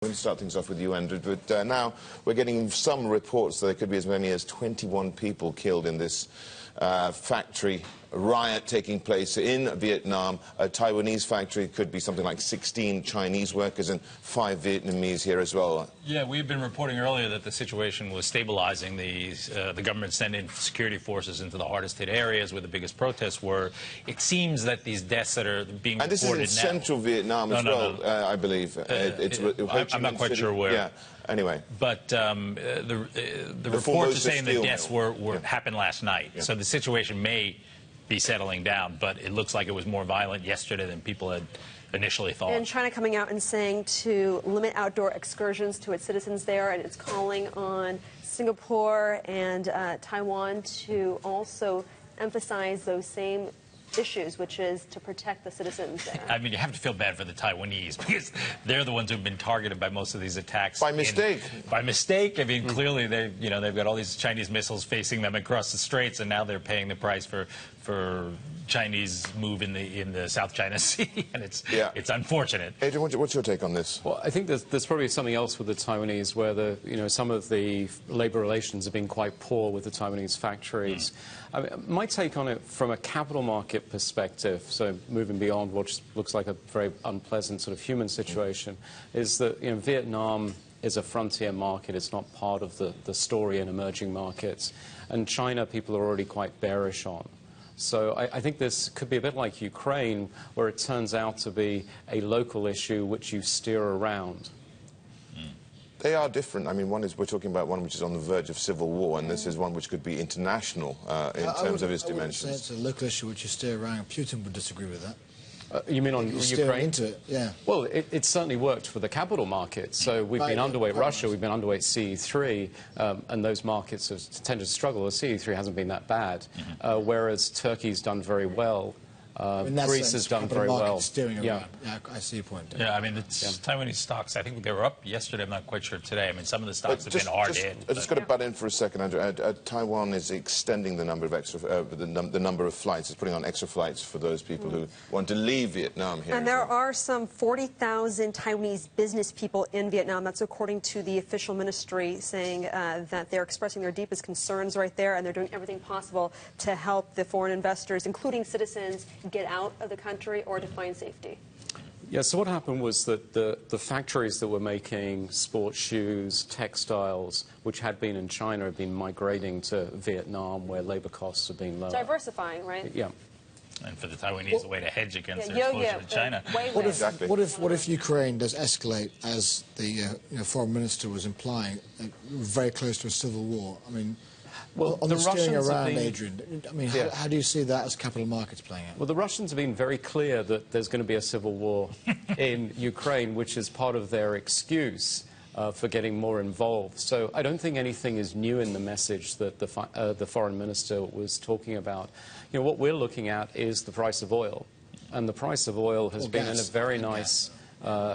We're going to start things off with you, Andrew, but now we're getting some reports that there could be as many as 21 people killed in this factory riot taking place in Vietnam. A Taiwanese factory, could be something like 16 Chinese workers and 5 Vietnamese here as well. Yeah, we've been reporting earlier that the situation was stabilizing. The government sent in security forces into the hardest hit areas where the biggest protests were. It seems that these deaths that are being reported now... And this is in central Vietnam as well, I believe. I'm not quite sure where. Yeah. Anyway. But the reports are saying the deaths happened last night. Yeah. So the situation may be settling down, but it looks like it was more violent yesterday than people had initially thought. And China coming out and saying to limit outdoor excursions to its citizens there, and it's calling on Singapore and Taiwan to also emphasize those same issues, which is to protect the citizens there. I mean, you have to feel bad for the Taiwanese because they're the ones who've been targeted by most of these attacks. By mistake. By mistake. I mean, clearly they've got all these Chinese missiles facing them across the straits, and now they're paying the price for Chinese move in the South China Sea, and it's unfortunate. Adrian, what's your take on this? Well, I think there's probably something else with the Taiwanese where some of the labor relations have been quite poor with the Taiwanese factories. I mean, my take on it from a capital market perspective, so moving beyond what looks like a very unpleasant sort of human situation, is that Vietnam is a frontier market. It's not part of the story in emerging markets, and China people are already quite bearish on. So I think this could be a bit like Ukraine, where it turns out to be a local issue which you steer around. They are different. I mean, we're talking about one which is on the verge of civil war, and this is one which could be international in terms of its dimensions. I would say it's a local issue which you steer around. Putin would disagree with that. You mean on Ukraine? Into it, yeah. Well, it certainly worked for the capital market. So we've been underweight Russia, we've been underweight CE3, and those markets have tended to struggle. The CE3 hasn't been that bad, whereas Turkey's done very well. Greece has done very well. Yeah, I see your point. Yeah, I mean, Taiwanese stocks, I think they were up yesterday. I'm not quite sure today. I mean, some of the stocks have been hard hit. I just got to butt in for a second, Andrew. Taiwan is extending the number of the number of flights. It's putting on extra flights for those people who want to leave Vietnam here. And there are some 40,000 Taiwanese business people in Vietnam. That's according to the official ministry, saying that they're expressing their deepest concerns right there, and they're doing everything possible to help the foreign investors, including citizens, get out of the country or to find safety. Yeah, so what happened was that the factories that were making sports shoes, textiles, which had been in China, have been migrating to Vietnam, where labor costs have been lower. Diversifying, right? Yeah. And for the Taiwanese, a way to hedge against their exposure to China. What if Ukraine does escalate, as the foreign minister was implying, very close to a civil war? I mean, well, on the steering around, Adrian, I mean, how do you see that as capital markets playing out? Well, the Russians have been very clear that there's going to be a civil war in Ukraine, which is part of their excuse for getting more involved. So I don't think anything is new in the message that the foreign minister was talking about. What we're looking at is the price of oil, and the price of oil has been in a very nice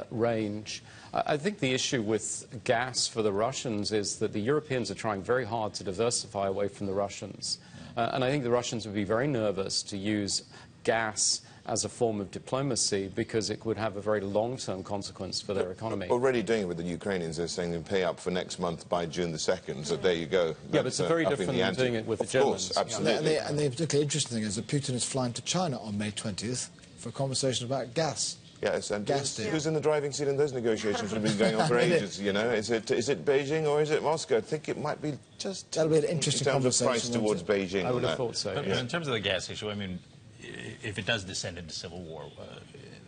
range. I think the issue with gas for the Russians is that the Europeans are trying very hard to diversify away from the Russians. And I think the Russians would be very nervous to use gas as a form of diplomacy because it would have a very long-term consequence for their economy. Already doing it with the Ukrainians. They're saying they'll pay up for next month by June the 2nd. So there you go. Yeah, but it's very different than doing it with the Germans. Of course, absolutely. And the particularly interesting thing is that Putin is flying to China on May 20th for a conversation about gas. Yes, and who's in the driving seat in those negotiations that have been going on for ages, Is it Beijing or is it Moscow? I think it might be just... That'll be an interesting conversation. In terms of price towards Beijing. I would have thought so. But in terms of the gas issue, I mean, if it does descend into civil war,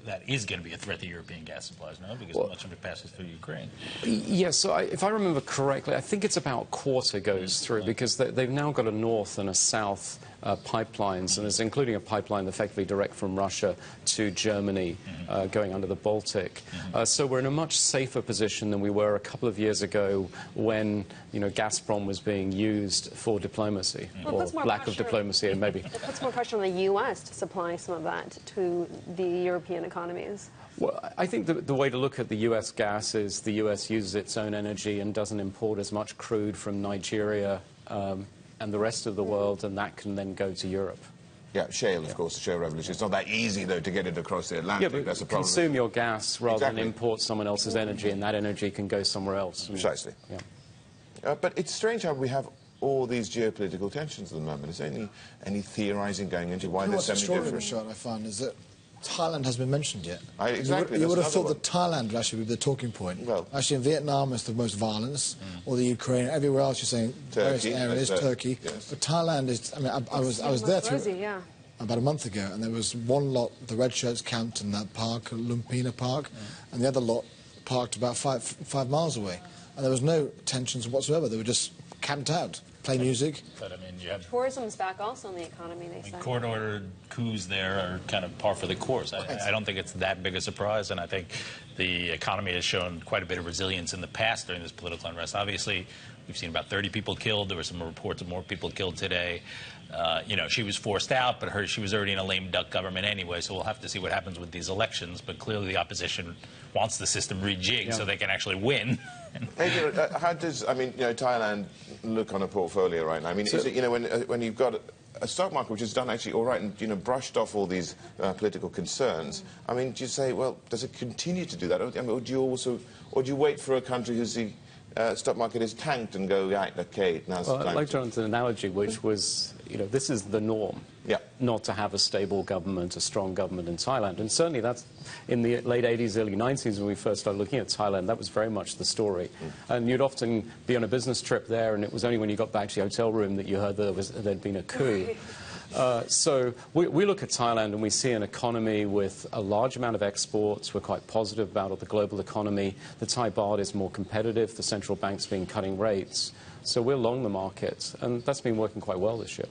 that is going to be a threat to European gas supplies, no? Because much of it passes through Ukraine. Yes, so if I remember correctly, I think it's about a quarter goes through, because they've now got a north and a south pipelines, and there's including a pipeline effectively direct from Russia to Germany, going under the Baltic. So we're in a much safer position than we were a couple of years ago when, Gazprom was being used for diplomacy, or lack of diplomacy, and maybe. It puts more pressure on the U.S. to supply some of that to the European economies. Well, I think the way to look at the U.S. gas is the U.S. uses its own energy and doesn't import as much crude from Nigeria and the rest of the world, and that can then go to Europe. Yeah, shale, of course, the shale revolution. It's not that easy, though, to get it across the Atlantic. Yeah, but that's a problem. consume your gas rather than import someone else's energy, and that energy can go somewhere else. Precisely. Yeah. But it's strange how we have all these geopolitical tensions at the moment. Is there any theorising going into why there's so many different... Shot I find is that Thailand hasn't been mentioned yet. Exactly. You would have thought that Thailand would actually be the talking point. Well, actually, in Vietnam, it's the most violence, or the Ukraine. Everywhere else, you're saying various areas, Turkey. Yes. But Thailand is. I mean, I was there about a month ago, and there was one lot, the red shirts camped in that park, Lumpina Park, and the other lot parked about five miles away, and there was no tensions whatsoever. They were just camped out. Play music. But, I mean, you have... Tourism's back also in the economy, they say. Court-ordered coups there are kind of par for the course. I don't think it's that big a surprise, and I think the economy has shown quite a bit of resilience in the past during this political unrest. Obviously, we've seen about 30 people killed. There were some reports of more people killed today. You know, she was forced out, but she was already in a lame duck government anyway, so we'll have to see what happens with these elections. But clearly the opposition wants the system rejigged so they can actually win. Adrian, how does, I mean, you know, Thailand look on a portfolio right now? I mean, is it, you know, when you've got a stock market which has done actually all right and, you know, brushed off all these political concerns, I mean, do you say, well, does it continue to do that? Or do you wait for a country who's the stock market is tanked and go, right, okay, now's the time? I like Jonathan's analogy, which was, you know, this is the norm. Yeah. Not to have a stable government, a strong government in Thailand. And certainly that's in the late 80s, early 90s, when we first started looking at Thailand, that was very much the story. And you'd often be on a business trip there, and it was only when you got back to your hotel room that you heard there'd been a coup. So we look at Thailand and we see an economy with a large amount of exports. We're quite positive about the global economy. The Thai baht is more competitive. The central bank's been cutting rates. So we're long the market, and that's been working quite well this year.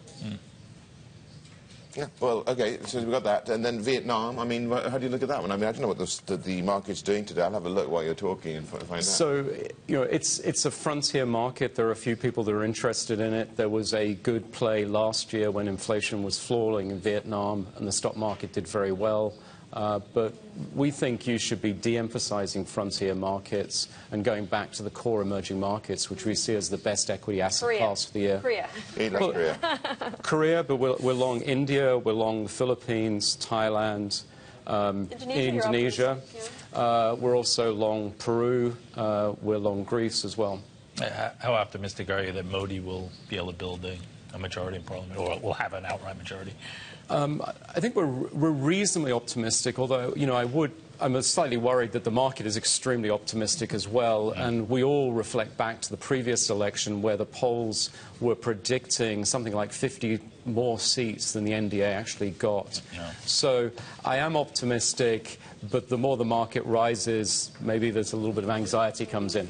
Yeah, well, okay, so we've got that. And then Vietnam, I mean, how do you look at that one? I mean, I don't know what the market's doing today. I'll have a look while you're talking and find out. So, you know, it's a frontier market. There are a few people that are interested in it. There was a good play last year when inflation was falling in Vietnam and the stock market did very well. But we think you should be de-emphasizing frontier markets and going back to the core emerging markets, which we see as the best equity asset class for the year. Korea, but we're long India, we're long the Philippines, Thailand, Indonesia. We're also long Peru, we're long Greece as well. How optimistic are you that Modi will be able to build a majority in Parliament, or will have an outright majority? I think we're reasonably optimistic, although, you know, I'm slightly worried that the market is extremely optimistic as well, and we all reflect back to the previous election where the polls were predicting something like 50 more seats than the NDA actually got. So I am optimistic, but the more the market rises, maybe there's a little bit of anxiety comes in.